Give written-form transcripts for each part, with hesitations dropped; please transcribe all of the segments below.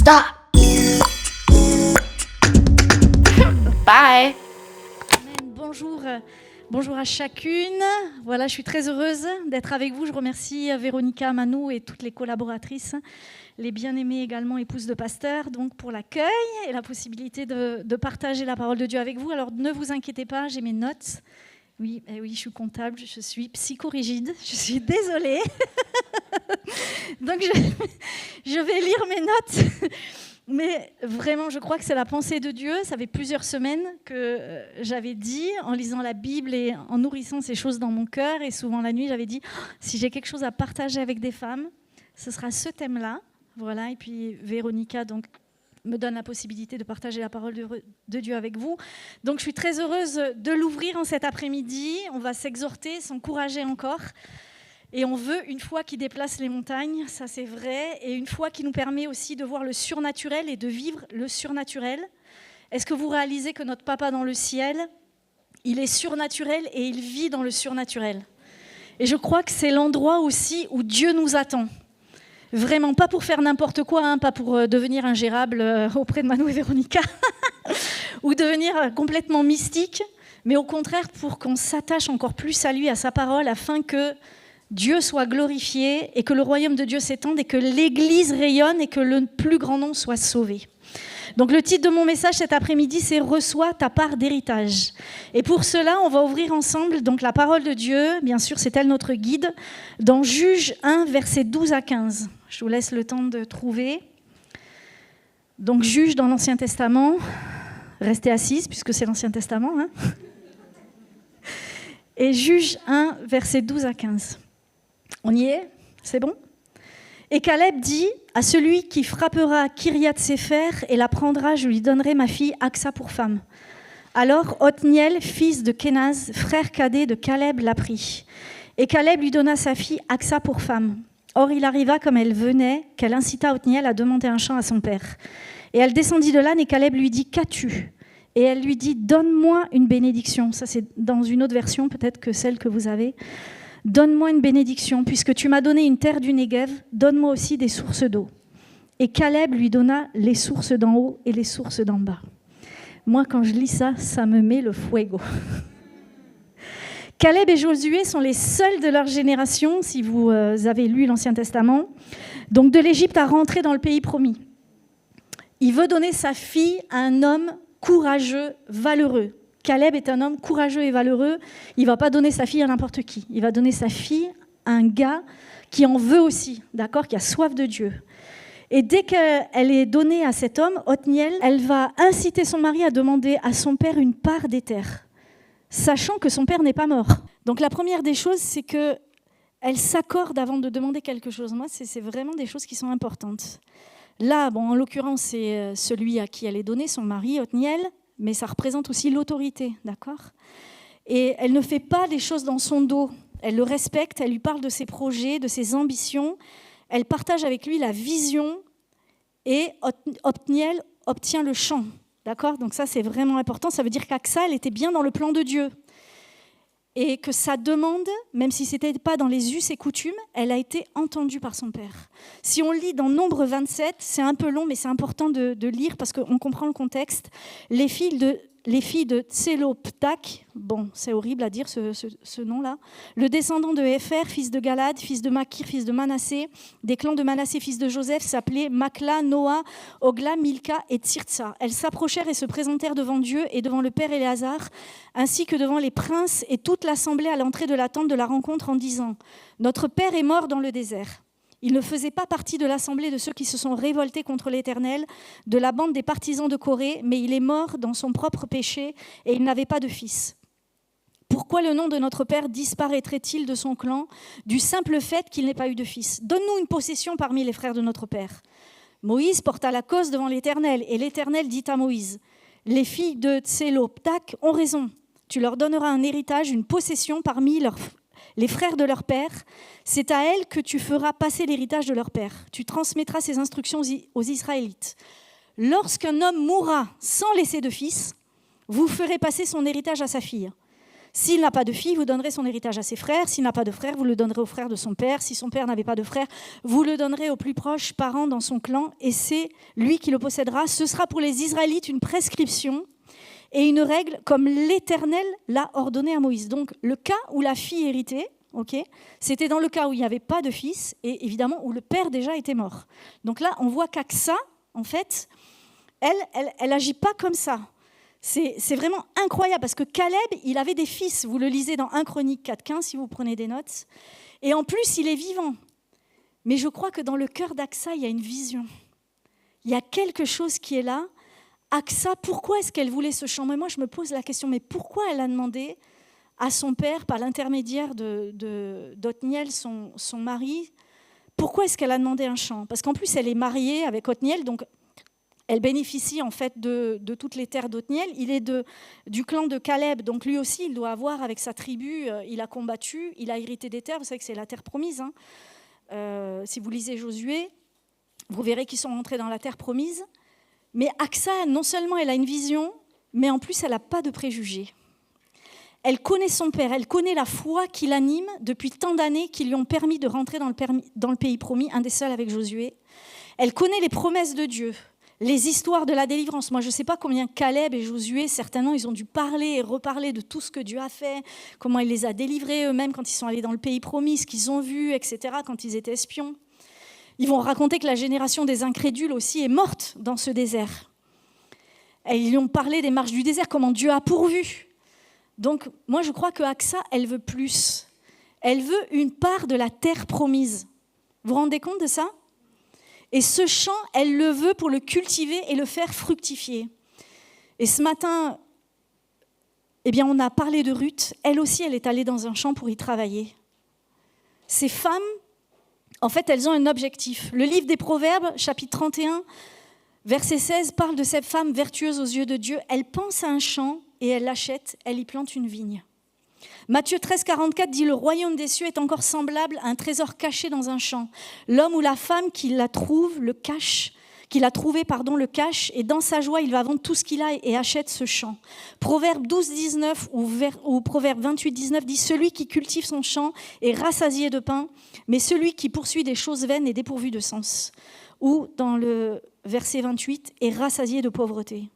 Stop. Bye. Bonjour à chacune. Voilà, je suis très heureuse d'être avec vous. Je remercie Véronica, Manou et toutes les collaboratrices, les bien-aimées également épouses de pasteurs, donc pour l'accueil et la possibilité de partager la parole de Dieu avec vous. Alors ne vous inquiétez pas, j'ai mes notes. Oui, je suis comptable, je suis psychorigide, je suis désolée. Donc je vais lire mes notes. Mais vraiment, je crois que c'est la pensée de Dieu. Ça fait plusieurs semaines que j'avais dit, en lisant la Bible et en nourrissant ces choses dans mon cœur, et souvent la nuit, j'avais dit, si j'ai quelque chose à partager avec des femmes, ce sera ce thème-là. Voilà. Et puis Véronica donc, me donne la possibilité de partager la parole de Dieu avec vous. Donc je suis très heureuse de l'ouvrir en cet après-midi. On va s'exhorter, s'encourager encore. Et on veut une foi qui déplace les montagnes, ça c'est vrai, et une foi qui nous permet aussi de voir le surnaturel et de vivre le surnaturel. Est-ce que vous réalisez que notre Papa dans le ciel, il est surnaturel et il vit dans le surnaturel? Et je crois que c'est l'endroit aussi où Dieu nous attend. Vraiment, pas pour faire n'importe quoi, hein, pas pour devenir ingérable auprès de Manou et Véronica, ou devenir complètement mystique, mais au contraire pour qu'on s'attache encore plus à lui, à sa parole, afin que Dieu soit glorifié et que le royaume de Dieu s'étende et que l'Église rayonne et que le plus grand nombre soit sauvé. Donc le titre de mon message cet après-midi, c'est « Reçois ta part d'héritage ». Et pour cela, on va ouvrir ensemble donc, la parole de Dieu, bien sûr c'est elle notre guide, dans Juge 1, versets 12 à 15. Je vous laisse le temps de trouver. Donc Juge dans l'Ancien Testament, restez assises puisque c'est l'Ancien Testament. Hein. Et Juge 1, versets 12 à 15. On y est? C'est bon? Et Caleb dit, à celui qui frappera Kiriath Séfer et la prendra, je lui donnerai ma fille Aksa pour femme. Alors Othniel, fils de Kénaz, frère cadet de Caleb, la prit. Et Caleb lui donna sa fille Aksa pour femme. Or il arriva comme elle venait, qu'elle incita Othniel à demander un champ à son père. Et elle descendit de l'âne et Caleb lui dit, qu'as-tu? Et elle lui dit, donne-moi une bénédiction. Ça c'est dans une autre version, peut-être que celle que vous avez. Donne-moi une bénédiction, puisque tu m'as donné une terre du Négev, donne-moi aussi des sources d'eau. Et Caleb lui donna les sources d'en haut et les sources d'en bas. Moi, quand je lis ça, ça me met le fuego. Caleb et Josué sont les seuls de leur génération, si vous avez lu l'Ancien Testament, donc de l'Égypte à rentrer dans le pays promis. Il veut donner sa fille à un homme courageux, valeureux. Caleb est un homme courageux et valeureux. Il ne va pas donner sa fille à n'importe qui. Il va donner sa fille à un gars qui en veut aussi, d'accord, qui a soif de Dieu. Et dès qu'elle est donnée à cet homme, Othniel, elle va inciter son mari à demander à son père une part des terres, sachant que son père n'est pas mort. Donc la première des choses, c'est qu'elle s'accorde avant de demander quelque chose. Moi, c'est vraiment des choses qui sont importantes. Là, bon, en l'occurrence, c'est celui à qui elle est donnée, son mari, Othniel, mais ça représente aussi l'autorité, d'accord? Et elle ne fait pas les choses dans son dos. Elle le respecte, elle lui parle de ses projets, de ses ambitions. Elle partage avec lui la vision et Othniel obtient le champ, d'accord? Donc ça, c'est vraiment important. Ça veut dire qu'Aksa, elle était bien dans le plan de Dieu. Et que sa demande, même si ce n'était pas dans les us et coutumes, elle a été entendue par son père. Si on lit dans Nombre 27, c'est un peu long, mais c'est important de lire parce qu'on comprend le contexte. Les filles de Tseloptak, bon, c'est horrible à dire ce nom-là, le descendant de Hépher, fils de Galad, fils de Makir, fils de Manassé, des clans de Manassé, fils de Joseph, s'appelaient Makla, Noa, Ogla, Milka et Tirtsa. Elles s'approchèrent et se présentèrent devant Dieu et devant le père Éléazar, ainsi que devant les princes et toute l'assemblée à l'entrée de la tente de la rencontre en disant « Notre père est mort dans le désert. Il ne faisait pas partie de l'assemblée de ceux qui se sont révoltés contre l'Éternel, de la bande des partisans de Corée, mais il est mort dans son propre péché et il n'avait pas de fils. Pourquoi le nom de notre père disparaîtrait-il de son clan du simple fait qu'il n'ait pas eu de fils? Donne-nous une possession parmi les frères de notre père. » Moïse porta la cause devant l'Éternel et l'Éternel dit à Moïse « Les filles de Tseloptak ont raison. Tu leur donneras un héritage, une possession parmi les frères de leur père. C'est à elles que tu feras passer l'héritage de leur père. Tu transmettras ces instructions aux Israélites. Lorsqu'un homme mourra sans laisser de fils, vous ferez passer son héritage à sa fille. S'il n'a pas de fille, vous donnerez son héritage à ses frères. S'il n'a pas de frère, vous le donnerez aux frères de son père. Si son père n'avait pas de frère, vous le donnerez au plus proche parent dans son clan, et c'est lui qui le possédera. Ce sera pour les Israélites une prescription et une règle comme l'Éternel l'a ordonné à Moïse. Donc, le cas où la fille héritait, c'était dans le cas où il n'y avait pas de fils et évidemment où le père déjà était mort. Donc là, on voit qu'Aksa, en fait, elle n'agit pas comme ça. C'est vraiment incroyable parce que Caleb, il avait des fils. Vous le lisez dans 1 Chronique 4,15 si vous prenez des notes. Et en plus, il est vivant. Mais je crois que dans le cœur d'Aksa, il y a une vision. Il y a quelque chose qui est là. Aksa, pourquoi est-ce qu'elle voulait ce champ? Mais moi, je me pose la question, mais pourquoi elle a demandé à son père, par l'intermédiaire d'Othniel, son mari, pourquoi est-ce qu'elle a demandé un champ? Parce qu'en plus, elle est mariée avec Othniel, donc elle bénéficie en fait de toutes les terres d'Othniel. Il est du clan de Caleb, donc lui aussi, il doit avoir avec sa tribu, il a combattu, il a hérité des terres. Vous savez que c'est la terre promise. Si vous lisez Josué, vous verrez qu'ils sont rentrés dans la terre promise. Mais Aksa, non seulement elle a une vision, mais en plus, elle n'a pas de préjugés. Elle connaît son père, elle connaît la foi qui l'anime depuis tant d'années qui lui ont permis de rentrer dans le pays promis, un des seuls avec Josué. Elle connaît les promesses de Dieu. Les histoires de la délivrance. Moi, je ne sais pas combien Caleb et Josué, certainement, ils ont dû parler et reparler de tout ce que Dieu a fait, comment il les a délivrés eux-mêmes quand ils sont allés dans le pays promis, ce qu'ils ont vu, etc., quand ils étaient espions. Ils vont raconter que la génération des incrédules aussi est morte dans ce désert. Et ils lui ont parlé des marches du désert, comment Dieu a pourvu. Donc, moi, je crois que Aksa, elle veut plus. Elle veut une part de la terre promise. Vous vous rendez compte de ça ? Et ce champ, elle le veut pour le cultiver et le faire fructifier. Et ce matin, on a parlé de Ruth. Elle aussi, elle est allée dans un champ pour y travailler. Ces femmes, en fait, elles ont un objectif. Le livre des Proverbes, chapitre 31, verset 16, parle de cette femme vertueuse aux yeux de Dieu. Elle pense à un champ et elle l'achète, elle y plante une vigne. Matthieu 13, 44 dit « Le royaume des cieux est encore semblable à un trésor caché dans un champ. L'homme ou la femme qui l'a trouvé le cache, et dans sa joie, il va vendre tout ce qu'il a et achète ce champ. » Proverbe 12, 19 ou Proverbe 28, 19 dit « Celui qui cultive son champ est rassasié de pain, mais celui qui poursuit des choses vaines est dépourvu de sens. » Ou dans le verset 28 « est rassasié de pauvreté. »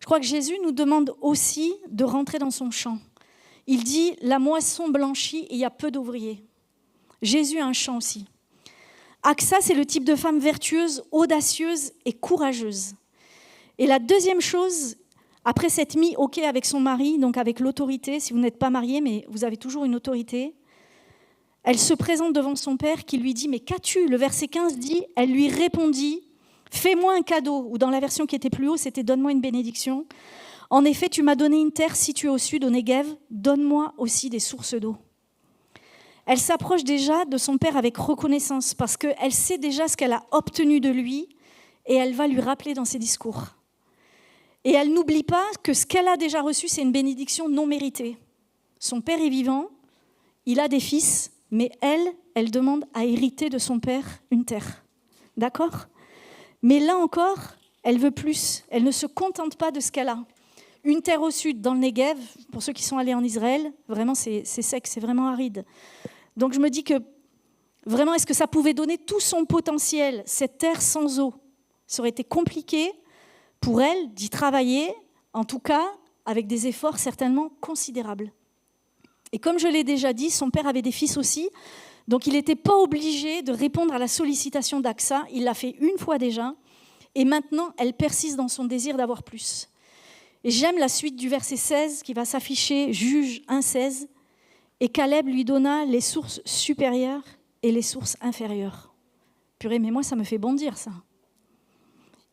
Je crois que Jésus nous demande aussi de rentrer dans son champ. Il dit « La moisson blanchit et il y a peu d'ouvriers. » Jésus a un champ aussi. Aksa, c'est le type de femme vertueuse, audacieuse et courageuse. Et la deuxième chose, après s'être mis OK avec son mari, donc avec l'autorité, si vous n'êtes pas marié, mais vous avez toujours une autorité, elle se présente devant son père qui lui dit « Mais qu'as-tu » Le verset 15 dit « Elle lui répondit « Fais-moi un cadeau » ou dans la version qui était plus haut, c'était « Donne-moi une bénédiction ». En effet, tu m'as donné une terre située au sud, au Negev, donne-moi aussi des sources d'eau. Elle s'approche déjà de son père avec reconnaissance parce qu'elle sait déjà ce qu'elle a obtenu de lui et elle va lui rappeler dans ses discours. Et elle n'oublie pas que ce qu'elle a déjà reçu, c'est une bénédiction non méritée. Son père est vivant, il a des fils, mais elle demande à hériter de son père une terre. D'accord ? Mais là encore, elle veut plus. Elle ne se contente pas de ce qu'elle a. Une terre au sud, dans le Negev, pour ceux qui sont allés en Israël, vraiment c'est sec, c'est vraiment aride. Donc je me dis que vraiment, est-ce que ça pouvait donner tout son potentiel, cette terre sans eau? Ça aurait été compliqué pour elle d'y travailler, en tout cas avec des efforts certainement considérables. Et comme je l'ai déjà dit, son père avait des fils aussi, donc il n'était pas obligé de répondre à la sollicitation d'Aksa, il l'a fait une fois déjà, et maintenant elle persiste dans son désir d'avoir plus. Et j'aime la suite du verset 16 qui va s'afficher, Juge 1,16. Et Caleb lui donna les sources supérieures et les sources inférieures. Purée, mais moi, ça me fait bondir, ça.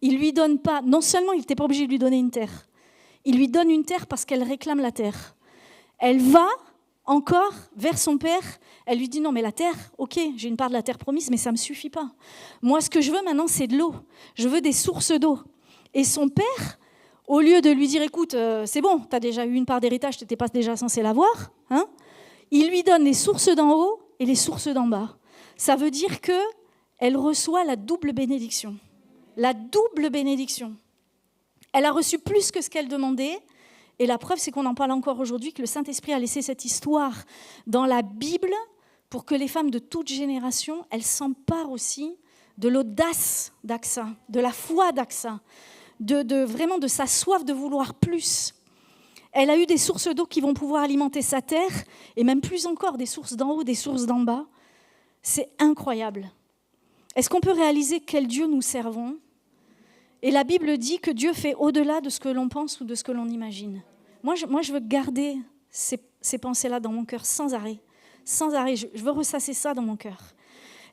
Il lui donne pas, non seulement il n'était pas obligé de lui donner une terre, il lui donne une terre parce qu'elle réclame la terre. Elle va encore vers son père, elle lui dit non, mais la terre, ok, j'ai une part de la terre promise, mais ça ne me suffit pas. Moi, ce que je veux maintenant, c'est de l'eau. Je veux des sources d'eau. Et son père, au lieu de lui dire, écoute, c'est bon, tu as déjà eu une part d'héritage, tu n'étais pas déjà censé l'avoir, hein, il lui donne les sources d'en haut et les sources d'en bas. Ça veut dire qu'elle reçoit la double bénédiction. La double bénédiction. Elle a reçu plus que ce qu'elle demandait Et la preuve, c'est qu'on en parle encore aujourd'hui, que le Saint-Esprit a laissé cette histoire dans la Bible pour que les femmes de toute génération, elles s'emparent aussi de l'audace d'Aksa, de la foi d'Aksa, vraiment de sa soif de vouloir plus. Elle a eu des sources d'eau qui vont pouvoir alimenter sa terre, et même plus encore, des sources d'en haut, des sources d'en bas. C'est incroyable. Est-ce qu'on peut réaliser quel Dieu nous servons ? Et la Bible dit que Dieu fait au-delà de ce que l'on pense ou de ce que l'on imagine. Moi, je veux garder ces pensées-là dans mon cœur sans arrêt. Sans arrêt, je veux ressasser ça dans mon cœur.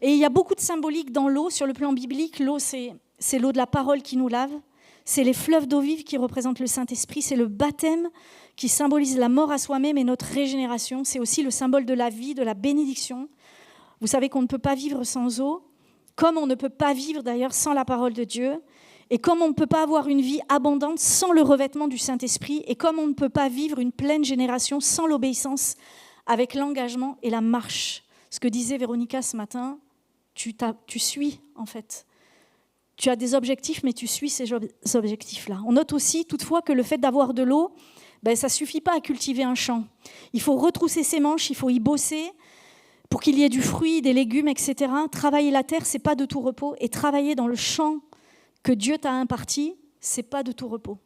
Et il y a beaucoup de symbolique dans l'eau. Sur le plan biblique, l'eau, c'est l'eau de la parole qui nous lave. C'est les fleuves d'eau vive qui représentent le Saint-Esprit. C'est le baptême qui symbolise la mort à soi-même et notre régénération. C'est aussi le symbole de la vie, de la bénédiction. Vous savez qu'on ne peut pas vivre sans eau, comme on ne peut pas vivre d'ailleurs sans la parole de Dieu, et comme on ne peut pas avoir une vie abondante sans le revêtement du Saint-Esprit, et comme on ne peut pas vivre une pleine génération sans l'obéissance, avec l'engagement et la marche. Ce que disait Véronica ce matin, tu suis en fait. Tu as des objectifs, mais tu suis ces objectifs-là. On note aussi toutefois que le fait d'avoir de l'eau, ça ne suffit pas à cultiver un champ. Il faut retrousser ses manches, il faut y bosser pour qu'il y ait du fruit, des légumes, etc. Travailler la terre, ce n'est pas de tout repos. Et travailler dans le champ que Dieu t'a imparti, ce n'est pas de tout repos.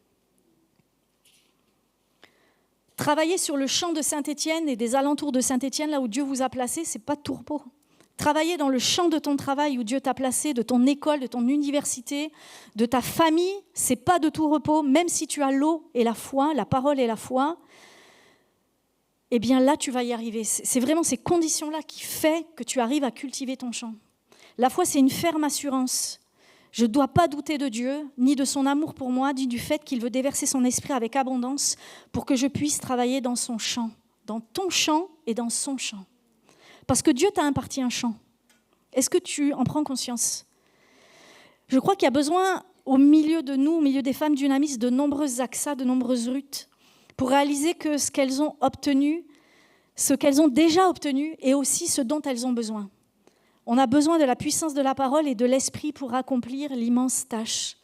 Travailler sur le champ de Saint-Étienne et des alentours de Saint-Étienne, là où Dieu vous a placé, ce n'est pas de tout repos. Travailler dans le champ de ton travail où Dieu t'a placé, de ton école, de ton université, de ta famille, ce n'est pas de tout repos. Même si tu as l'eau et la foi, la parole et la foi, eh bien là, tu vas y arriver. C'est vraiment ces conditions-là qui font que tu arrives à cultiver ton champ. La foi, c'est une ferme assurance. Je ne dois pas douter de Dieu, ni de son amour pour moi, ni du fait qu'il veut déverser son esprit avec abondance pour que je puisse travailler dans son champ, dans ton champ et dans son champ. Parce que Dieu t'a imparti un champ. Est-ce que tu en prends conscience ? Je crois qu'il y a besoin, au milieu de nous, au milieu des femmes dynamis, de nombreuses Aksa, de nombreuses Ruth, pour réaliser que ce qu'elles ont obtenu, ce qu'elles ont déjà obtenu, et aussi ce dont elles ont besoin. On a besoin de la puissance de la parole et de l'esprit pour accomplir l'immense tâche.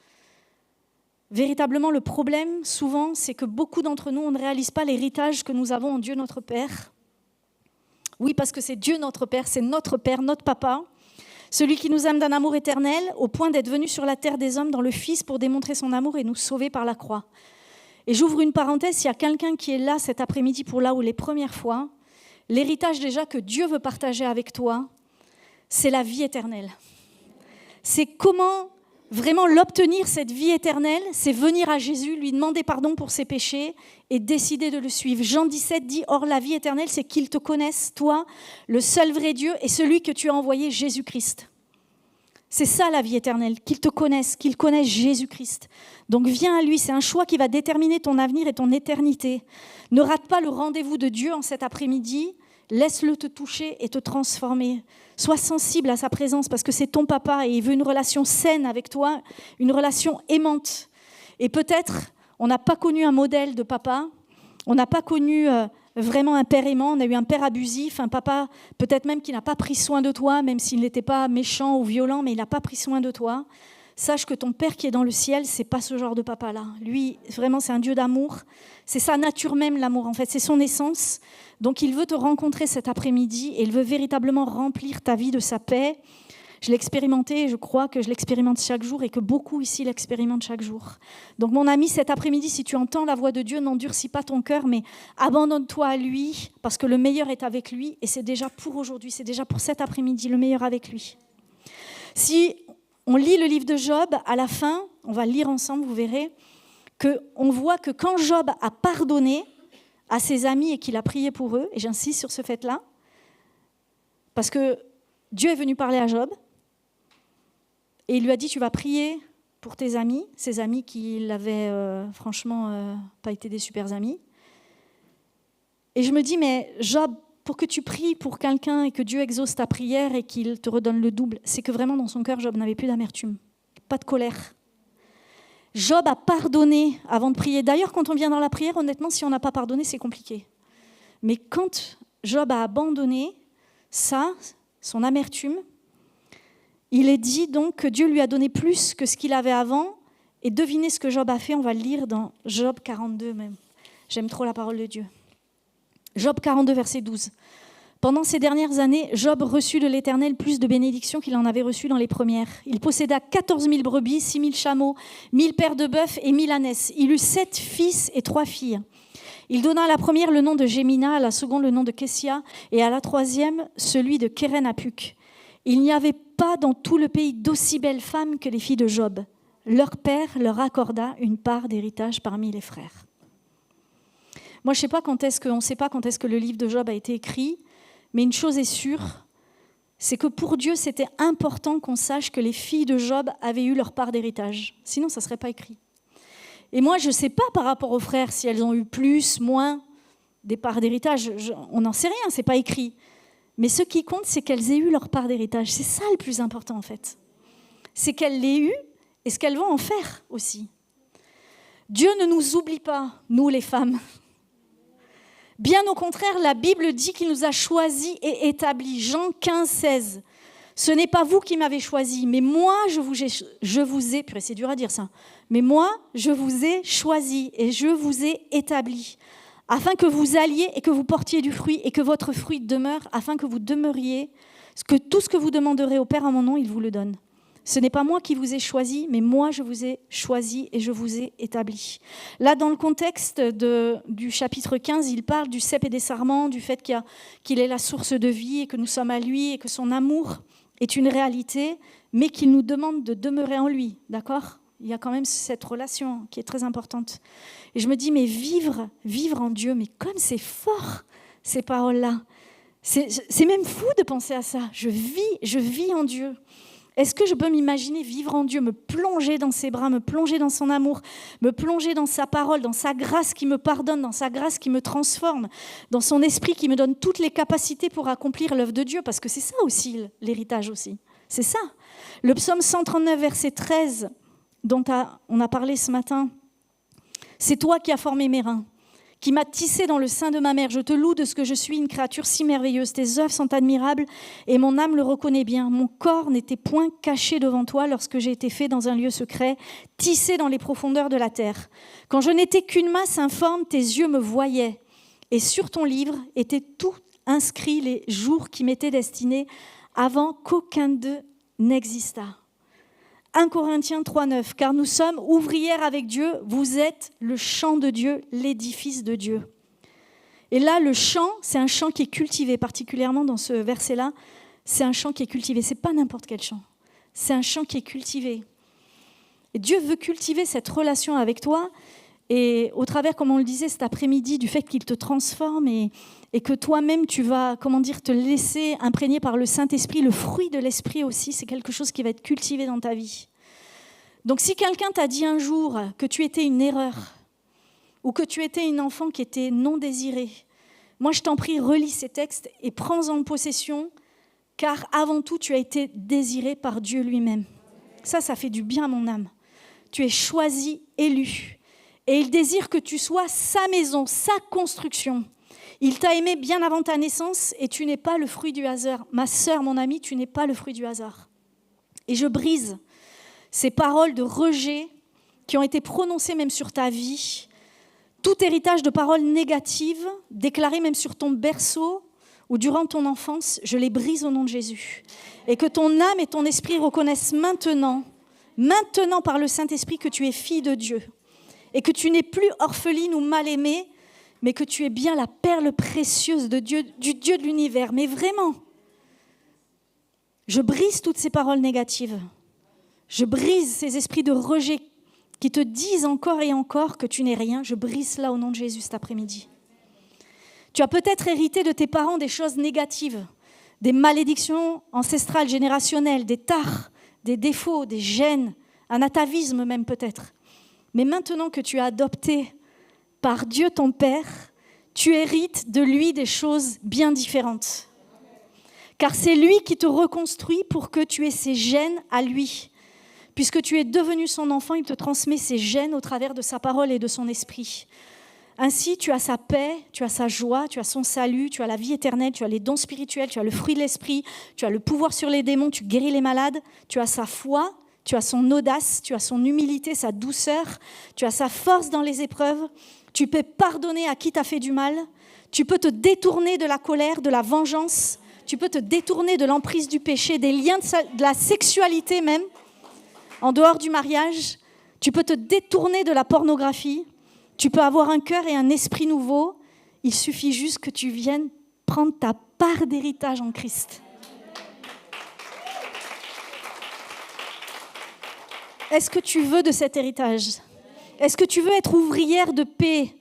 Véritablement, le problème, souvent, c'est que beaucoup d'entre nous, on ne réalise pas l'héritage que nous avons en Dieu notre Père. Oui, parce que c'est Dieu notre Père, c'est notre Père, notre Papa, celui qui nous aime d'un amour éternel, au point d'être venu sur la terre des hommes dans le Fils pour démontrer son amour et nous sauver par la croix. Et j'ouvre une parenthèse, s'il y a quelqu'un qui est là cet après-midi pour là où les premières fois, l'héritage déjà que Dieu veut partager avec toi, c'est la vie éternelle. C'est comment vraiment l'obtenir, cette vie éternelle, c'est venir à Jésus, lui demander pardon pour ses péchés et décider de le suivre. Jean 17 dit, « Or la vie éternelle, c'est qu'ils te connaissent, toi, le seul vrai Dieu, et celui que tu as envoyé, Jésus-Christ. » C'est ça la vie éternelle, qu'ils te connaissent, qu'ils connaissent Jésus-Christ. Donc viens à lui, c'est un choix qui va déterminer ton avenir et ton éternité. Ne rate pas le rendez-vous de Dieu en cet après-midi, laisse-le te toucher et te transformer. Sois sensible à sa présence parce que c'est ton papa et il veut une relation saine avec toi, une relation aimante. Et peut-être, on n'a pas connu un modèle de papa, on n'a pas connu vraiment un père aimant, on a eu un père abusif, un papa peut-être même qui n'a pas pris soin de toi, même s'il n'était pas méchant ou violent, mais il n'a pas pris soin de toi. Sache que ton Père qui est dans le ciel, c'est pas ce genre de papa-là. Lui, vraiment, c'est un Dieu d'amour. C'est sa nature même, l'amour, en fait. C'est son essence. Donc, il veut te rencontrer cet après-midi et il veut véritablement remplir ta vie de sa paix. Je l'ai expérimenté et je crois que je l'expérimente chaque jour et que beaucoup ici l'expérimentent chaque jour. Donc, mon ami, cet après-midi, si tu entends la voix de Dieu, n'endurcis pas ton cœur, mais abandonne-toi à lui parce que le meilleur est avec lui et c'est déjà pour aujourd'hui, c'est déjà pour cet après-midi, le meilleur avec lui. Si on lit le livre de Job, à la fin, on va le lire ensemble, vous verrez, qu'on voit que quand Job a pardonné à ses amis et qu'il a prié pour eux, et j'insiste sur ce fait-là, parce que Dieu est venu parler à Job, et il lui a dit, tu vas prier pour tes amis, ces amis qui l'avaient franchement pas été des super amis. Et je me dis, mais Job, pour que tu pries pour quelqu'un et que Dieu exauce ta prière et qu'il te redonne le double, c'est que vraiment dans son cœur, Job n'avait plus d'amertume, pas de colère. Job a pardonné avant de prier. D'ailleurs, quand on vient dans la prière, honnêtement, si on n'a pas pardonné, c'est compliqué. Mais quand Job a abandonné ça, son amertume, il est dit donc que Dieu lui a donné plus que ce qu'il avait avant. Et devinez ce que Job a fait, on va le lire dans Job 42 même. J'aime trop la parole de Dieu. Job 42, verset 12. Pendant ces dernières années, Job reçut de l'Éternel plus de bénédictions qu'il en avait reçues dans les premières. Il posséda 14 000 brebis, 6 000 chameaux, 1 000 paires de bœufs et 1 000 ânesses. Il eut 7 fils et 3 filles. Il donna à la première le nom de Gémina, à la seconde le nom de Kessia et à la troisième celui de Kéren-Apuk. Il n'y avait pas dans tout le pays d'aussi belles femmes que les filles de Job. Leur père leur accorda une part d'héritage parmi les frères. Moi, on ne sait pas quand est-ce que le livre de Job a été écrit, mais une chose est sûre, c'est que pour Dieu, c'était important qu'on sache que les filles de Job avaient eu leur part d'héritage. Sinon, ça ne serait pas écrit. Et moi, je ne sais pas par rapport aux frères si elles ont eu plus, moins des parts d'héritage. On n'en sait rien, ce n'est pas écrit. Mais ce qui compte, c'est qu'elles aient eu leur part d'héritage. C'est ça le plus important, en fait. C'est qu'elles l'aient eu et ce qu'elles vont en faire aussi. Dieu ne nous oublie pas, nous les femmes. Bien au contraire, la Bible dit qu'il nous a choisis et établis. Jean 15, 16. Ce n'est pas vous qui m'avez choisi, mais moi, je vous ai, purée, c'est dur à dire ça, mais moi, je vous ai choisi et je vous ai établi, afin que vous alliez et que vous portiez du fruit et que votre fruit demeure, afin que vous demeuriez, que tout ce que vous demanderez au Père en mon nom, il vous le donne. Ce n'est pas moi qui vous ai choisi, mais moi je vous ai choisi et je vous ai établi. Là, dans le contexte du chapitre 15, il parle du cep et des sarments, du fait qu'il est la source de vie et que nous sommes à lui et que son amour est une réalité, mais qu'il nous demande de demeurer en lui, d'accord ? Il y a quand même cette relation qui est très importante. Et je me dis, mais vivre en Dieu, mais comme c'est fort, ces paroles-là. C'est même fou de penser à ça. Je vis en Dieu. Est-ce que je peux m'imaginer vivre en Dieu, me plonger dans ses bras, me plonger dans son amour, me plonger dans sa parole, dans sa grâce qui me pardonne, dans sa grâce qui me transforme, dans son esprit qui me donne toutes les capacités pour accomplir l'œuvre de Dieu, parce que c'est ça aussi, l'héritage aussi. C'est ça. Le psaume 139, verset 13, dont on a parlé ce matin, « C'est toi qui as formé mes reins, qui m'as tissé dans le sein de ma mère. Je te loue de ce que je suis une créature si merveilleuse. Tes œuvres sont admirables et mon âme le reconnaît bien. Mon corps n'était point caché devant toi lorsque j'ai été fait dans un lieu secret, tissé dans les profondeurs de la terre. Quand je n'étais qu'une masse informe, tes yeux me voyaient. Et sur ton livre étaient tout inscrits les jours qui m'étaient destinés avant qu'aucun d'eux n'existât. » 1 Corinthiens 3,9 « Car nous sommes ouvrières avec Dieu, vous êtes le champ de Dieu, l'édifice de Dieu. » Et là, le champ, c'est un champ qui est cultivé, particulièrement dans ce verset-là, c'est un champ qui est cultivé. Ce n'est pas n'importe quel champ, c'est un champ qui est cultivé. Et Dieu veut cultiver cette relation avec toi, et au travers, comme on le disait cet après-midi, du fait qu'il te transforme et que toi-même, tu vas, te laisser imprégner par le Saint-Esprit, le fruit de l'Esprit aussi, c'est quelque chose qui va être cultivé dans ta vie. Donc si quelqu'un t'a dit un jour que tu étais une erreur ou que tu étais une enfant qui était non désirée, moi je t'en prie, relis ces textes et prends-en possession, car avant tout, tu as été désiré par Dieu lui-même. Ça fait du bien à mon âme. Tu es choisi, élu. Et il désire que tu sois sa maison, sa construction. Il t'a aimé bien avant ta naissance et tu n'es pas le fruit du hasard. Ma sœur, mon amie, tu n'es pas le fruit du hasard. Et je brise ces paroles de rejet qui ont été prononcées même sur ta vie, tout héritage de paroles négatives, déclarées même sur ton berceau ou durant ton enfance, je les brise au nom de Jésus. Et que ton âme et ton esprit reconnaissent maintenant par le Saint-Esprit que tu es fille de Dieu et que tu n'es plus orpheline ou mal aimée, mais que tu es bien la perle précieuse de Dieu, du Dieu de l'univers. Mais vraiment, je brise toutes ces paroles négatives. Je brise ces esprits de rejet qui te disent encore et encore que tu n'es rien. Je brise cela au nom de Jésus cet après-midi. Tu as peut-être hérité de tes parents des choses négatives, des malédictions ancestrales, générationnelles, des tares, des défauts, des gènes, un atavisme même peut-être. Mais maintenant que tu as adopté par Dieu ton Père, tu hérites de lui des choses bien différentes. Car c'est lui qui te reconstruit pour que tu aies ses gènes à lui. Puisque tu es devenu son enfant, il te transmet ses gènes au travers de sa parole et de son esprit. Ainsi, tu as sa paix, tu as sa joie, tu as son salut, tu as la vie éternelle, tu as les dons spirituels, tu as le fruit de l'esprit, tu as le pouvoir sur les démons, tu guéris les malades, tu as sa foi, tu as son audace, tu as son humilité, sa douceur, tu as sa force dans les épreuves, tu peux pardonner à qui t'a fait du mal, tu peux te détourner de la colère, de la vengeance, tu peux te détourner de l'emprise du péché, des liens de la sexualité même, en dehors du mariage, tu peux te détourner de la pornographie, tu peux avoir un cœur et un esprit nouveau, il suffit juste que tu viennes prendre ta part d'héritage en Christ. Est-ce que tu veux de cet héritage ? Est-ce que tu veux être ouvrière de paix ?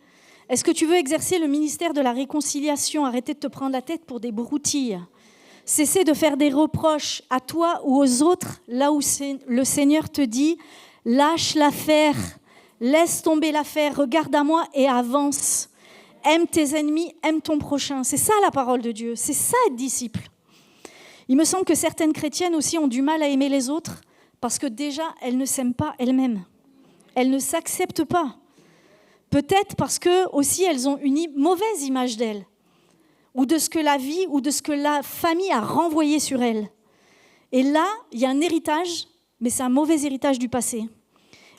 Est-ce que tu veux exercer le ministère de la réconciliation ? Arrêter de te prendre la tête pour des broutilles. Cesser de faire des reproches à toi ou aux autres, là où le Seigneur te dit « Lâche l'affaire, laisse tomber l'affaire, regarde à moi et avance. Aime tes ennemis, aime ton prochain. » C'est ça la parole de Dieu, c'est ça être disciple. Il me semble que certaines chrétiennes aussi ont du mal à aimer les autres parce que déjà, elles ne s'aiment pas elles-mêmes. Elles ne s'acceptent pas. Peut-être parce que aussi elles ont une mauvaise image d'elles, ou de ce que la vie, ou de ce que la famille a renvoyé sur elles. Et là, il y a un héritage, mais c'est un mauvais héritage du passé.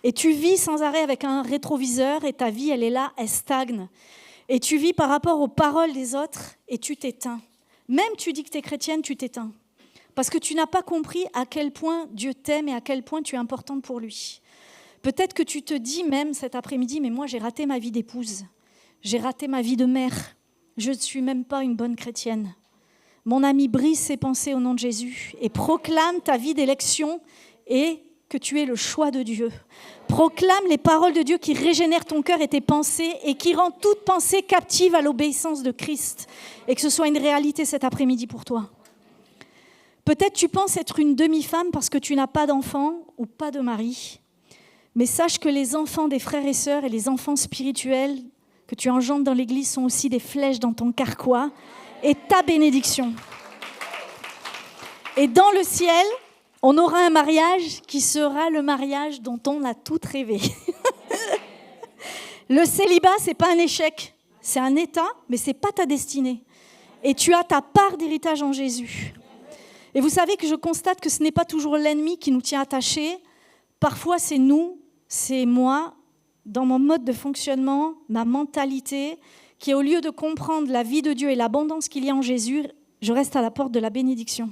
Et tu vis sans arrêt avec un rétroviseur, et ta vie, elle est là, elle stagne. Et tu vis par rapport aux paroles des autres, et tu t'éteins. Même tu dis que tu es chrétienne, tu t'éteins. Parce que tu n'as pas compris à quel point Dieu t'aime et à quel point tu es importante pour lui. Peut-être que tu te dis même cet après-midi, mais moi j'ai raté ma vie d'épouse, j'ai raté ma vie de mère, je ne suis même pas une bonne chrétienne. Mon ami, brise ses pensées au nom de Jésus et proclame ta vie d'élection et que tu es le choix de Dieu. Proclame les paroles de Dieu qui régénèrent ton cœur et tes pensées et qui rendent toute pensée captive à l'obéissance de Christ et que ce soit une réalité cet après-midi pour toi. Peut-être tu penses être une demi-femme parce que tu n'as pas d'enfant ou pas de mari. Mais sache que les enfants des frères et sœurs et les enfants spirituels que tu engendres dans l'Église sont aussi des flèches dans ton carquois et ta bénédiction. Et dans le ciel, on aura un mariage qui sera le mariage dont on a toutes rêvé. Le célibat, ce n'est pas un échec, c'est un état, mais ce n'est pas ta destinée. Et tu as ta part d'héritage en Jésus. Et vous savez que je constate que ce n'est pas toujours l'ennemi qui nous tient attachés. Parfois, c'est nous, c'est moi, dans mon mode de fonctionnement, ma mentalité, qui au lieu de comprendre la vie de Dieu et l'abondance qu'il y a en Jésus, je reste à la porte de la bénédiction.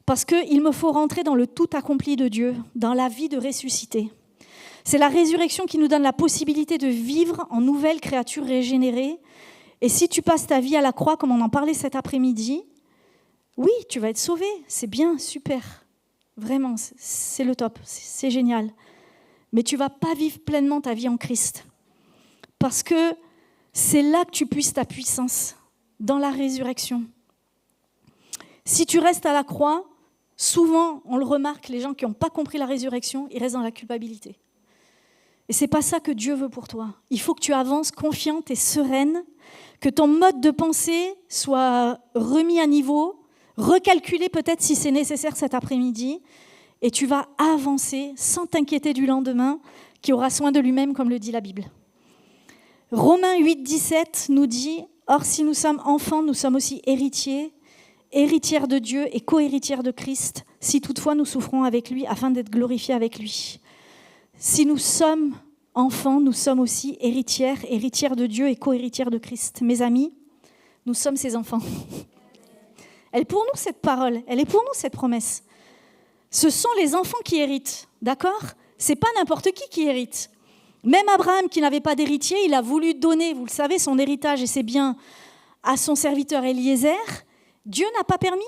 Parce qu'il me faut rentrer dans le tout accompli de Dieu, dans la vie de ressuscité. C'est la résurrection qui nous donne la possibilité de vivre en nouvelle créature régénérée. Et si tu passes ta vie à la croix, comme on en parlait cet après-midi, oui, tu vas être sauvé, c'est bien, super. Vraiment, c'est le top, c'est génial. Mais tu ne vas pas vivre pleinement ta vie en Christ. Parce que c'est là que tu puisses ta puissance, dans la résurrection. Si tu restes à la croix, souvent, on le remarque, les gens qui n'ont pas compris la résurrection, ils restent dans la culpabilité. Et ce n'est pas ça que Dieu veut pour toi. Il faut que tu avances confiante et sereine, que ton mode de pensée soit remis à niveau, recalculer peut-être si c'est nécessaire cet après-midi, et tu vas avancer sans t'inquiéter du lendemain, qui aura soin de lui-même, comme le dit la Bible. Romains 8, 17 nous dit « Or, si nous sommes enfants, nous sommes aussi héritiers, héritières de Dieu et co-héritières de Christ, si toutefois nous souffrons avec lui, afin d'être glorifiés avec lui. » Si nous sommes enfants, nous sommes aussi héritières de Dieu et co-héritières de Christ. Mes amis, nous sommes ses enfants. Elle est pour nous cette parole, elle est pour nous cette promesse. Ce sont les enfants qui héritent, d'accord ? Ce n'est pas n'importe qui hérite. Même Abraham, qui n'avait pas d'héritier, il a voulu donner, vous le savez, son héritage et ses biens à son serviteur Eliezer. Dieu n'a pas permis.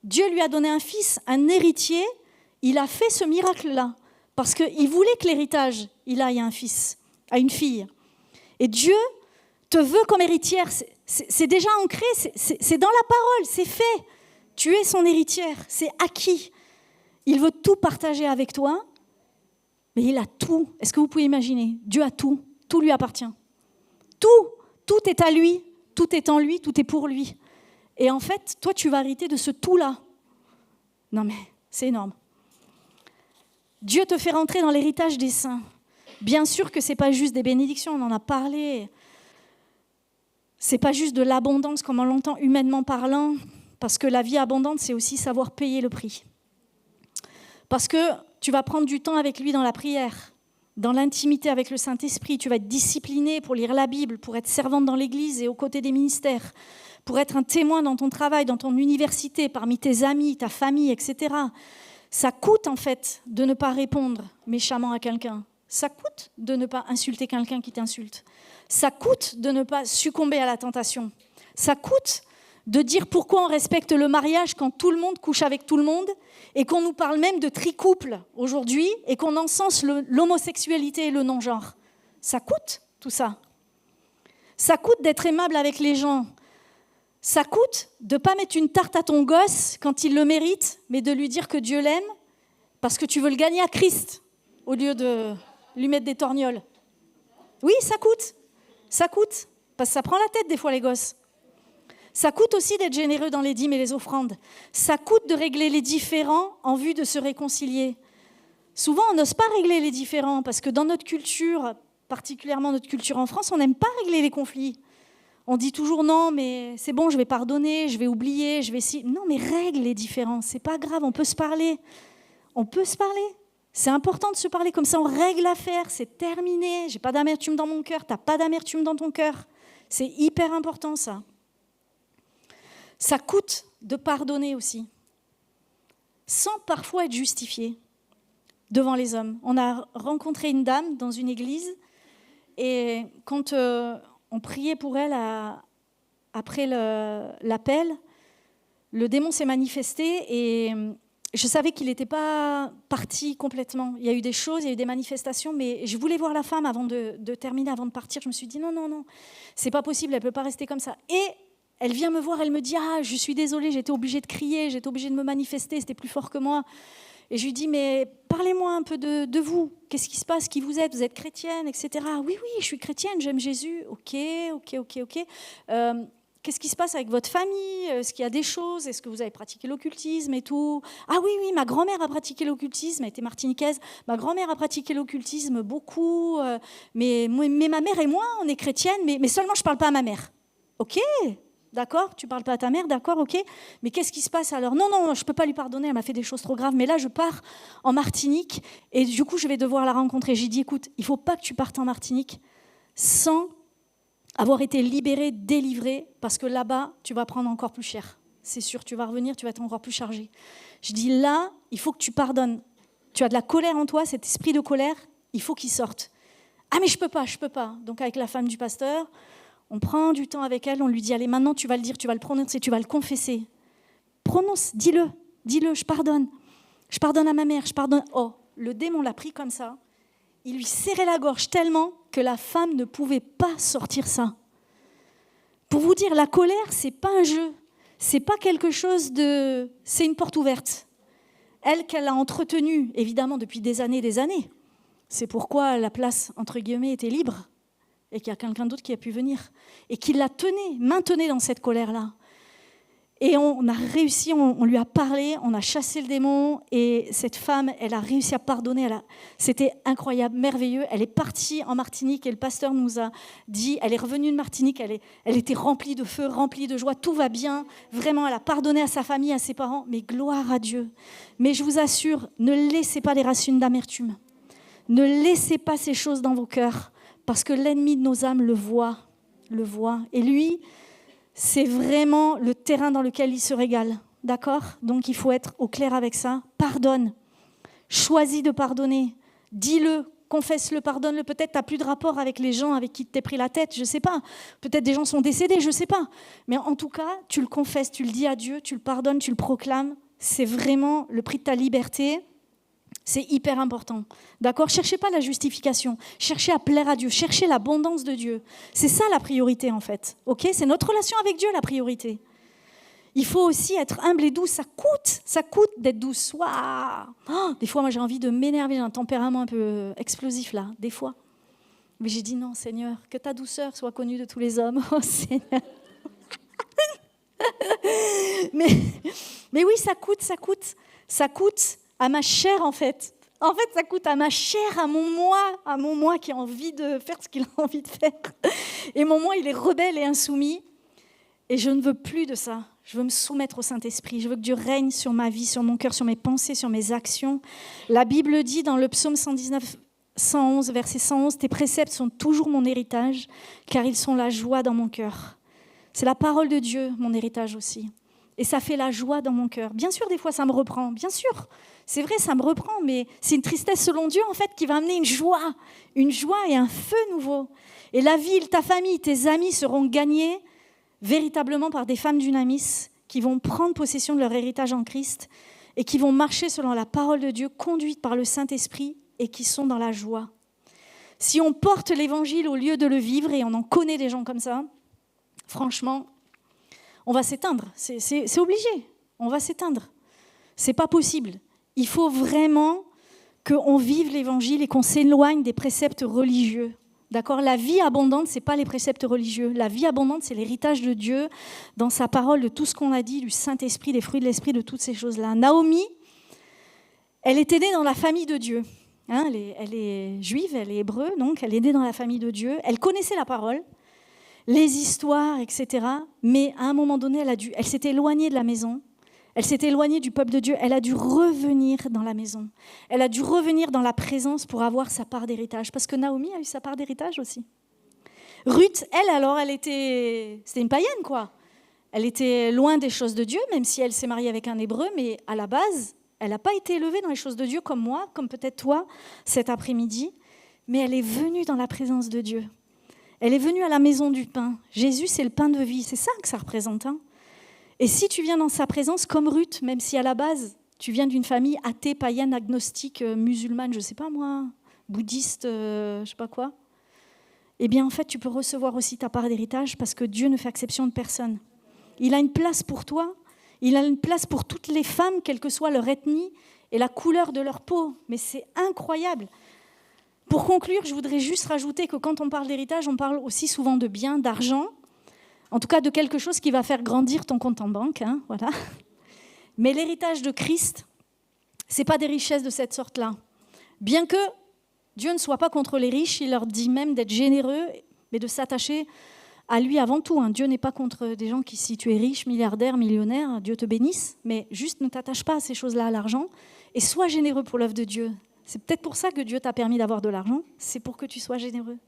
Dieu lui a donné un fils, un héritier. Il a fait ce miracle-là parce qu'il voulait que l'héritage, il aille à un fils, à une fille. Et Dieu te veut comme héritière. C'est déjà ancré, c'est dans la parole, c'est fait. Tu es son héritière, c'est acquis. Il veut tout partager avec toi, mais il a tout. Est-ce que vous pouvez imaginer ? Dieu a tout, tout lui appartient. Tout est à lui, tout est en lui, tout est pour lui. Et en fait, toi, tu vas hériter de ce tout-là. Non mais, c'est énorme. Dieu te fait rentrer dans l'héritage des saints. Bien sûr que ce n'est pas juste des bénédictions, on en a parlé. Ce n'est pas juste de l'abondance comme on l'entend humainement parlant, parce que la vie abondante, c'est aussi savoir payer le prix. Parce que tu vas prendre du temps avec lui dans la prière, dans l'intimité avec le Saint-Esprit. Tu vas être discipliné pour lire la Bible, pour être servante dans l'Église et aux côtés des ministères, pour être un témoin dans ton travail, dans ton université, parmi tes amis, ta famille, etc. Ça coûte en fait de ne pas répondre méchamment à quelqu'un. Ça coûte de ne pas insulter quelqu'un qui t'insulte. Ça coûte de ne pas succomber à la tentation. Ça coûte de dire pourquoi on respecte le mariage quand tout le monde couche avec tout le monde et qu'on nous parle même de tricouple aujourd'hui et qu'on encense l'homosexualité et le non-genre. Ça coûte tout ça. Ça coûte d'être aimable avec les gens. Ça coûte de ne pas mettre une tarte à ton gosse quand il le mérite, mais de lui dire que Dieu l'aime parce que tu veux le gagner à Christ au lieu de lui mettre des torgnoles. Oui, ça coûte. Ça coûte. Parce que ça prend la tête des fois les gosses. Ça coûte aussi d'être généreux dans les dîmes et les offrandes. Ça coûte de régler les différends en vue de se réconcilier. Souvent, on n'ose pas régler les différends parce que dans notre culture, particulièrement notre culture en France, on n'aime pas régler les conflits. On dit toujours non, mais c'est bon, je vais pardonner, je vais oublier, je vais si. Non, mais règle les différends, c'est pas grave, on peut se parler. On peut se parler. C'est important de se parler, comme ça on règle l'affaire, c'est terminé. J'ai pas d'amertume dans mon cœur, t'as pas d'amertume dans ton cœur. C'est hyper important ça. Ça coûte de pardonner aussi, sans parfois être justifié devant les hommes. On a rencontré une dame dans une église et quand on priait pour elle après l'appel, le démon s'est manifesté et je savais qu'il n'était pas parti complètement. Il y a eu des choses, il y a eu des manifestations, mais je voulais voir la femme avant de terminer, avant de partir. Je me suis dit non, c'est pas possible, elle ne peut pas rester comme ça. Et elle vient me voir, elle me dit « Ah, je suis désolée, j'étais obligée de crier, j'étais obligée de me manifester, c'était plus fort que moi. » Et je lui dis « Mais parlez-moi un peu de vous. Qu'est-ce qui se passe? Qui vous êtes chrétienne, etc. » « Oui, je suis chrétienne, j'aime Jésus. » Ok. Qu'est-ce qui se passe avec votre famille? Est-ce qu'il y a des choses? Est-ce que vous avez pratiqué l'occultisme et tout? Ah oui, ma grand-mère a pratiqué l'occultisme, elle était martiniquaise. Ma grand-mère a pratiqué l'occultisme beaucoup. Mais ma mère et moi, on est chrétiennes, mais seulement je ne parle pas à ma mère. Ok. D'accord, tu ne parles pas à ta mère, d'accord, ok. Mais qu'est-ce qui se passe alors? Non, je ne peux pas lui pardonner, elle m'a fait des choses trop graves. Mais là, je pars en Martinique et du coup, je vais devoir la rencontrer. J'ai dit, écoute, il ne faut pas que tu partes en Martinique sans avoir été libéré, délivré, parce que là-bas, tu vas prendre encore plus cher. C'est sûr, tu vas revenir, tu vas être encore plus chargé. Je dis, là, il faut que tu pardonnes. Tu as de la colère en toi, cet esprit de colère, il faut qu'il sorte. Ah, mais je peux pas. Donc, avec la femme du pasteur, on prend du temps avec elle, on lui dit, allez, maintenant tu vas le dire, tu vas le prononcer, tu vas le confesser. Prononce, dis-le, je pardonne. Je pardonne à ma mère, je pardonne. Oh, le démon l'a pris comme ça. Il lui serrait la gorge tellement que la femme ne pouvait pas sortir ça. Pour vous dire, la colère, c'est pas un jeu. C'est pas quelque chose de... C'est une porte ouverte. Elle, qu'elle a entretenue, évidemment, depuis des années. C'est pourquoi la place, entre guillemets, était libre. Et qu'il y a quelqu'un d'autre qui a pu venir. Et qui la maintenait dans cette colère-là. Et on a réussi, on lui a parlé, on a chassé le démon. Et cette femme, elle a réussi à pardonner. C'était incroyable, merveilleux. Elle est partie en Martinique et le pasteur nous a dit, elle est revenue de Martinique, elle était remplie de feu, remplie de joie, tout va bien. Vraiment, elle a pardonné à sa famille, à ses parents. Mais gloire à Dieu. Mais je vous assure, ne laissez pas les racines d'amertume. Ne laissez pas ces choses dans vos cœurs. Parce que l'ennemi de nos âmes le voit. Et lui, c'est vraiment le terrain dans lequel il se régale. D'accord? Donc il faut être au clair avec ça. Pardonne. Choisis de pardonner. Dis-le, confesse-le, pardonne-le. Peut-être tu n'as plus de rapport avec les gens avec qui tu t'es pris la tête, je ne sais pas. Peut-être des gens sont décédés, je ne sais pas. Mais en tout cas, tu le confesses, tu le dis à Dieu, tu le pardonnes, tu le proclames. C'est vraiment le prix de ta liberté. C'est hyper important, d'accord? Cherchez pas la justification, cherchez à plaire à Dieu, cherchez l'abondance de Dieu. C'est ça la priorité en fait, ok? C'est notre relation avec Dieu la priorité. Il faut aussi être humble et douce, ça coûte d'être douce. Waouh! Des fois, moi j'ai envie de m'énerver, j'ai un tempérament un peu explosif là, des fois. Mais j'ai dit non Seigneur, que ta douceur soit connue de tous les hommes, oh Seigneur. mais oui, ça coûte à ma chair, en fait. En fait, ça coûte à ma chair, à mon moi qui a envie de faire ce qu'il a envie de faire. Et mon moi, il est rebelle et insoumis. Et je ne veux plus de ça. Je veux me soumettre au Saint-Esprit. Je veux que Dieu règne sur ma vie, sur mon cœur, sur mes pensées, sur mes actions. La Bible dit dans le psaume 111, verset 111, « Tes préceptes sont toujours mon héritage, car ils sont la joie dans mon cœur. » C'est la parole de Dieu, mon héritage aussi. Et ça fait la joie dans mon cœur. Bien sûr, des fois, ça me reprend. Bien sûr, c'est vrai, ça me reprend, mais c'est une tristesse selon Dieu, en fait, qui va amener une joie et un feu nouveau. Et la ville, ta famille, tes amis seront gagnés véritablement par des femmes dunamis qui vont prendre possession de leur héritage en Christ et qui vont marcher selon la parole de Dieu, conduites par le Saint-Esprit et qui sont dans la joie. Si on porte l'évangile au lieu de le vivre, et on en connaît des gens comme ça, franchement, on va s'éteindre. C'est obligé, on va s'éteindre. C'est pas possible. Il faut vraiment qu'on vive l'évangile et qu'on s'éloigne des préceptes religieux. D'accord ? La vie abondante, ce n'est pas les préceptes religieux. La vie abondante, c'est l'héritage de Dieu dans sa parole, de tout ce qu'on a dit, du Saint-Esprit, des fruits de l'Esprit, de toutes ces choses-là. Naomi, elle était née dans la famille de Dieu. Hein, elle est juive, elle est hébreu, donc elle est née dans la famille de Dieu. Elle connaissait la parole, les histoires, etc. Mais à un moment donné, elle s'était éloignée de la maison. Elle s'était éloignée du peuple de Dieu. Elle a dû revenir dans la maison. Elle a dû revenir dans la présence pour avoir sa part d'héritage. Parce que Naomi a eu sa part d'héritage aussi. Ruth, c'était une païenne, quoi. Elle était loin des choses de Dieu, même si elle s'est mariée avec un hébreu. Mais à la base, elle n'a pas été élevée dans les choses de Dieu comme moi, comme peut-être toi, cet après-midi. Mais elle est venue dans la présence de Dieu. Elle est venue à la maison du pain. Jésus, c'est le pain de vie. C'est ça que ça représente, hein. Et si tu viens dans sa présence, comme Ruth, même si à la base, tu viens d'une famille athée, païenne, agnostique, musulmane, je ne sais pas moi, bouddhiste, je ne sais pas quoi, eh bien en fait, tu peux recevoir aussi ta part d'héritage parce que Dieu ne fait exception de personne. Il a une place pour toi, il a une place pour toutes les femmes, quelle que soit leur ethnie et la couleur de leur peau. Mais c'est incroyable. Pour conclure, je voudrais juste rajouter que quand on parle d'héritage, on parle aussi souvent de biens, d'argent, en tout cas de quelque chose qui va faire grandir ton compte en banque. Hein, voilà. Mais l'héritage de Christ, ce n'est pas des richesses de cette sorte-là. Bien que Dieu ne soit pas contre les riches, il leur dit même d'être généreux, mais de s'attacher à lui avant tout. Hein. Dieu n'est pas contre des gens qui, si tu es riche, milliardaire, millionnaire, Dieu te bénisse, mais juste ne t'attache pas à ces choses-là, à l'argent, et sois généreux pour l'œuvre de Dieu. C'est peut-être pour ça que Dieu t'a permis d'avoir de l'argent, c'est pour que tu sois généreux.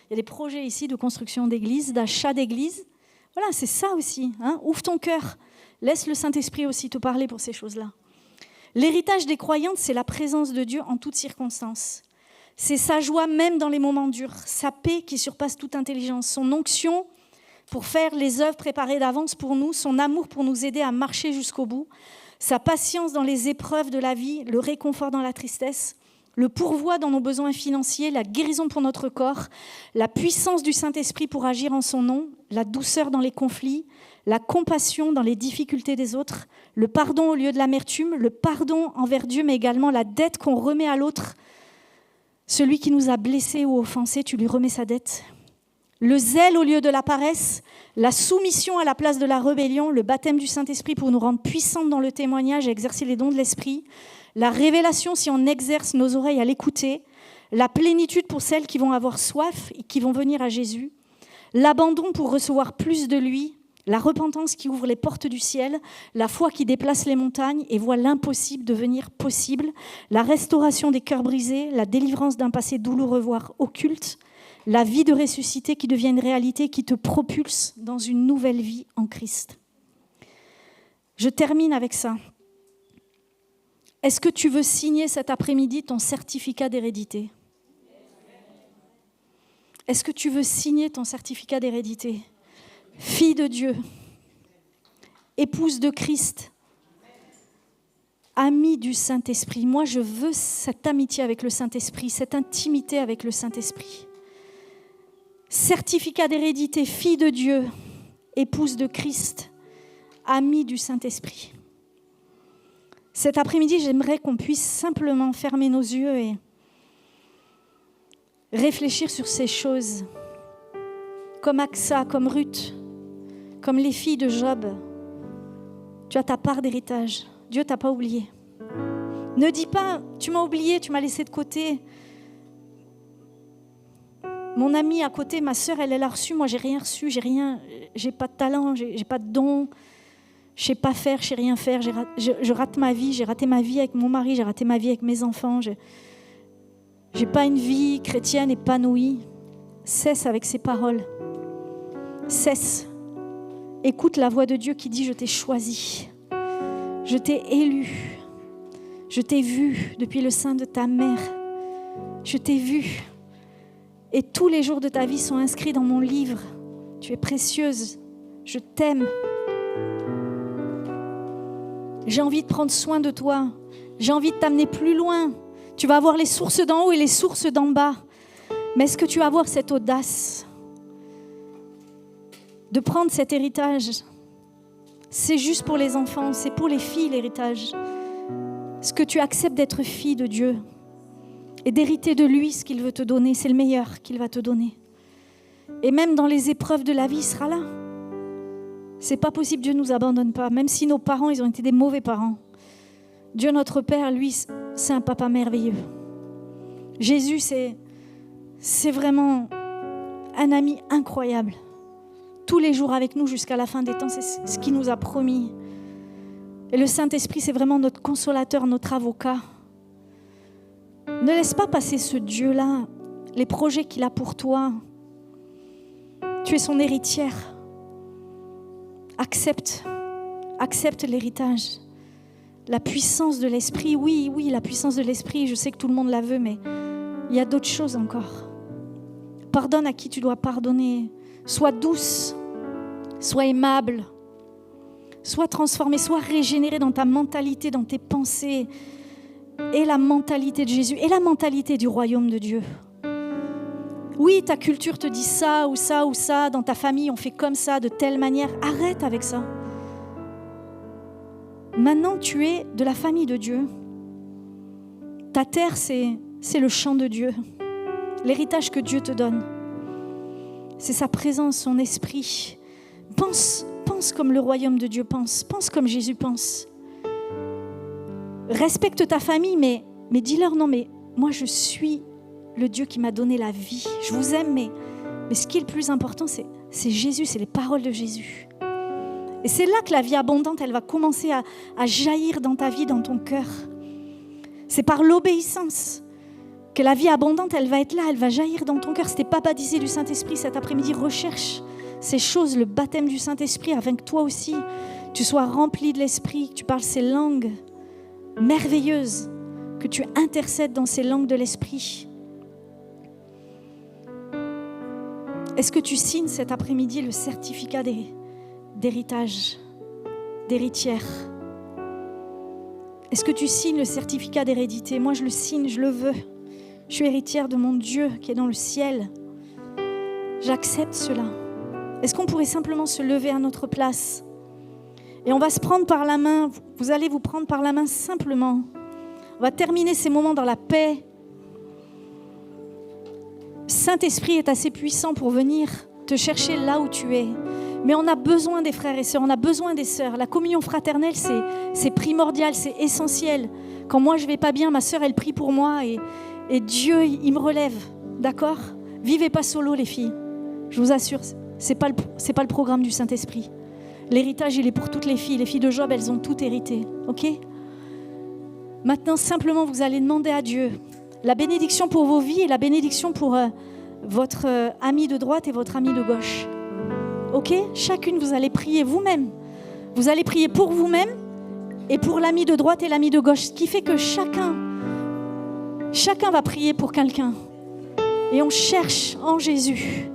Il y a des projets ici de construction d'églises, d'achat d'églises. Voilà, c'est ça aussi. Hein. Ouvre ton cœur. Laisse le Saint-Esprit aussi te parler pour ces choses-là. L'héritage des croyantes, c'est la présence de Dieu en toutes circonstances. C'est sa joie même dans les moments durs, sa paix qui surpasse toute intelligence, son onction pour faire les œuvres préparées d'avance pour nous, son amour pour nous aider à marcher jusqu'au bout, sa patience dans les épreuves de la vie, le réconfort dans la tristesse, le pourvoi dans nos besoins financiers, la guérison pour notre corps, la puissance du Saint-Esprit pour agir en son nom, la douceur dans les conflits, la compassion dans les difficultés des autres, le pardon au lieu de l'amertume, le pardon envers Dieu, mais également la dette qu'on remet à l'autre. Celui qui nous a blessés ou offensés, tu lui remets sa dette. Le zèle au lieu de la paresse, la soumission à la place de la rébellion, le baptême du Saint-Esprit pour nous rendre puissantes dans le témoignage et exercer les dons de l'Esprit, la révélation si on exerce nos oreilles à l'écouter, la plénitude pour celles qui vont avoir soif et qui vont venir à Jésus, l'abandon pour recevoir plus de lui, la repentance qui ouvre les portes du ciel, la foi qui déplace les montagnes et voit l'impossible devenir possible, la restauration des cœurs brisés, la délivrance d'un passé douloureux voire occulte, la vie de ressuscité qui devient une réalité qui te propulse dans une nouvelle vie en Christ. Je termine avec ça. Est-ce que tu veux signer cet après-midi ton certificat d'hérédité ? Est-ce que tu veux signer ton certificat d'hérédité ? Fille de Dieu, épouse de Christ, amie du Saint-Esprit. Moi, je veux cette amitié avec le Saint-Esprit, cette intimité avec le Saint-Esprit. Certificat d'hérédité, fille de Dieu, épouse de Christ, amie du Saint-Esprit. Cet après-midi, j'aimerais qu'on puisse simplement fermer nos yeux et réfléchir sur ces choses. Comme Aksa, comme Ruth, comme les filles de Job. Tu as ta part d'héritage. Dieu ne t'a pas oublié. Ne dis pas, tu m'as oublié, tu m'as laissé de côté. Mon amie à côté, ma sœur, elle a reçu, moi j'ai rien reçu, j'ai pas de talent, j'ai pas de don. Je sais pas faire, je sais rien faire, je rate ma vie, j'ai raté ma vie avec mon mari, j'ai raté ma vie avec mes enfants, j'ai pas une vie chrétienne épanouie. Cesse avec ces paroles. Cesse. Écoute la voix de Dieu qui dit « Je t'ai choisi, je t'ai élu, je t'ai vu depuis le sein de ta mère, je t'ai vu et tous les jours de ta vie sont inscrits dans mon livre. Tu es précieuse, je t'aime. J'ai envie de prendre soin de toi, j'ai envie de t'amener plus loin. Tu vas avoir les sources d'en haut et les sources d'en bas. Mais est-ce que tu vas avoir cette audace de prendre cet héritage? C'est juste pour les enfants, c'est pour les filles l'héritage. Est-ce que tu acceptes d'être fille de Dieu et d'hériter de lui ce qu'il veut te donner? C'est le meilleur qu'il va te donner. Et même dans les épreuves de la vie, il sera là. C'est pas possible, Dieu ne nous abandonne pas. Même si nos parents, ils ont été des mauvais parents. Dieu notre Père, lui, c'est un papa merveilleux. Jésus, c'est vraiment un ami incroyable. Tous les jours avec nous jusqu'à la fin des temps, c'est ce qu'il nous a promis. Et le Saint-Esprit, c'est vraiment notre consolateur, notre avocat. Ne laisse pas passer ce Dieu-là, les projets qu'il a pour toi. Tu es son héritière. Accepte l'héritage. La puissance de l'Esprit, oui, la puissance de l'Esprit, je sais que tout le monde la veut, mais il y a d'autres choses encore. Pardonne à qui tu dois pardonner. Sois douce, sois aimable, sois transformé, sois régénéré dans ta mentalité, dans tes pensées. Et la mentalité de Jésus, et la mentalité du royaume de Dieu. Oui, ta culture te dit ça ou ça ou ça, dans ta famille on fait comme ça, de telle manière. Arrête avec ça. Maintenant, tu es de la famille de Dieu. Ta terre, c'est le champ de Dieu. L'héritage que Dieu te donne. C'est sa présence, son esprit. Pense comme le royaume de Dieu pense. Pense comme Jésus pense. Respecte ta famille, mais dis-leur non, mais moi je suis le Dieu qui m'a donné la vie. Je vous aime, mais ce qui est le plus important, c'est Jésus, c'est les paroles de Jésus. Et c'est là que la vie abondante, elle va commencer à jaillir dans ta vie, dans ton cœur. C'est par l'obéissance que la vie abondante, elle va être là, elle va jaillir dans ton cœur. Si tu n'es pas baptisé du Saint-Esprit cet après-midi, recherche ces choses, le baptême du Saint-Esprit, afin que toi aussi, tu sois rempli de l'Esprit, que tu parles ces langues merveilleuses, que tu intercèdes dans ces langues de l'Esprit. Est-ce que tu signes cet après-midi le certificat d'héritage, d'héritière? Est-ce que tu signes le certificat d'hérédité? Moi, je le signe, je le veux. Je suis héritière de mon Dieu qui est dans le ciel. J'accepte cela. Est-ce qu'on pourrait simplement se lever à notre place? Et on va se prendre par la main. Vous allez vous prendre par la main simplement. On va terminer ces moments dans la paix. Saint-Esprit est assez puissant pour venir te chercher là où tu es. Mais on a besoin des frères et sœurs, on a besoin des sœurs. La communion fraternelle, c'est primordial, c'est essentiel. Quand moi je ne vais pas bien, ma sœur, elle prie pour moi et Dieu, il me relève. D'accord? Vivez pas solo, les filles. Je vous assure, c'est pas le programme du Saint-Esprit. L'héritage, il est pour toutes les filles. Les filles de Job, elles ont tout hérité. Ok? Maintenant, simplement, vous allez demander à Dieu la bénédiction pour vos vies et la bénédiction pour votre ami de droite et votre ami de gauche. Ok? Chacune, vous allez prier vous-même. Vous allez prier pour vous-même et pour l'ami de droite et l'ami de gauche. Ce qui fait que chacun va prier pour quelqu'un. Et on cherche en Jésus.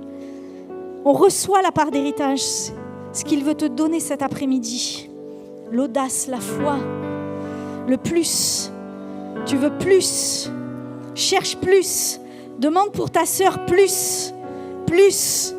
On reçoit la part d'héritage, ce qu'il veut te donner cet après-midi. L'audace, la foi, le plus. Tu veux plus. Cherche plus. Demande pour ta sœur plus. Plus.